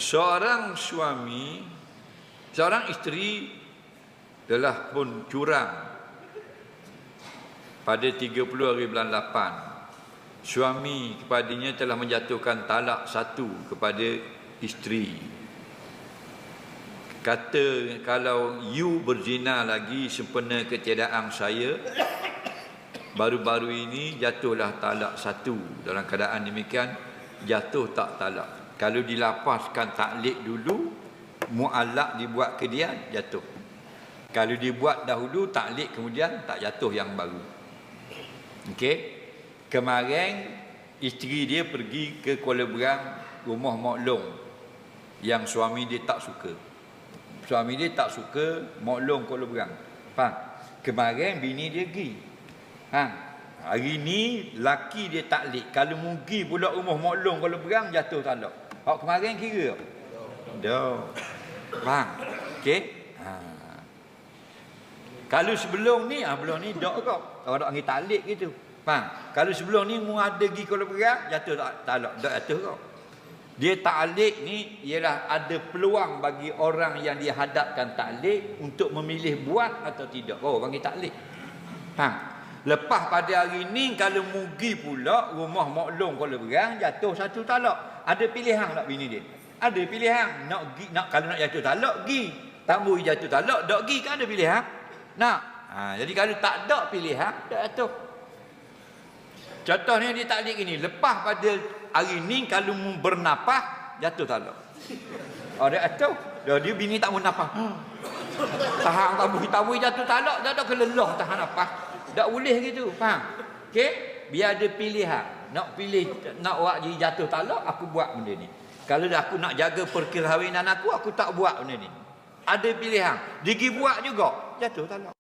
Seorang suami, seorang isteri telah pun curang pada 30 hari bulan 8. Suami kepadanya telah menjatuhkan talak 1 kepada isteri. Kata, kalau you berzina lagi sempena ketiadaan saya, baru-baru ini jatuhlah talak 1. Dalam keadaan demikian, jatuh tak talak. Kalau dilapaskan taklid dulu, mu'allaq dibuat ke dia, jatuh. Kalau dibuat dahulu taklid, kemudian tak jatuh yang baru. Okey. Kemarin isteri dia pergi ke Kuala Berang, rumah Mak Long, yang suami dia tak suka. Suami dia tak suka Mak Long Kuala Berang. Faham? Kemarin bini dia pergi. Hari ni laki dia taklid. Kalau pergi pula rumah Mak Long Kuala Berang, jatuh talak. Hak kemarin kira? Dah. Faham? Okey? Kalau sebelum ni dak kau. Kalau dak panggil taklid gitu. Faham? Kalau sebelum ni mu ada pergi Kuala Berang, jatuh talak, dak jatuh kau. Dia taklid ni ialah ada peluang bagi orang yang dihadapkan taklid untuk memilih buat atau tidak. Oh, panggil taklid. Faham? Lepas pada hari ni kalau mugi pula rumah Mak Long Kuala Berang, jatuh 1 talak. Ada pilihan tak bini dia? Ada pilihan. Kalau nak jatuh talak, pergi. Tak boleh jatuh talak, tak pergi, kan ada pilihan. Nak. Jadi kalau tak ada pilihan, tak jatuh. Contohnya dia taklid gini, lepas pada hari ni kalau mu bernafas, jatuh talak. Dia jatuh. Dia bini tak mau nafas. Tahan tak boleh jatuh talak, dah kelelah tahan nafas. Tak boleh gitu, faham? Okey? Biar ada pilihan. Nak pilih, nak awak jadi jatuh talak, aku buat benda ni. Kalau aku nak jaga perkahwinan aku tak buat benda ni. Ada pilihan. Dia pergi buat juga, jatuh talak.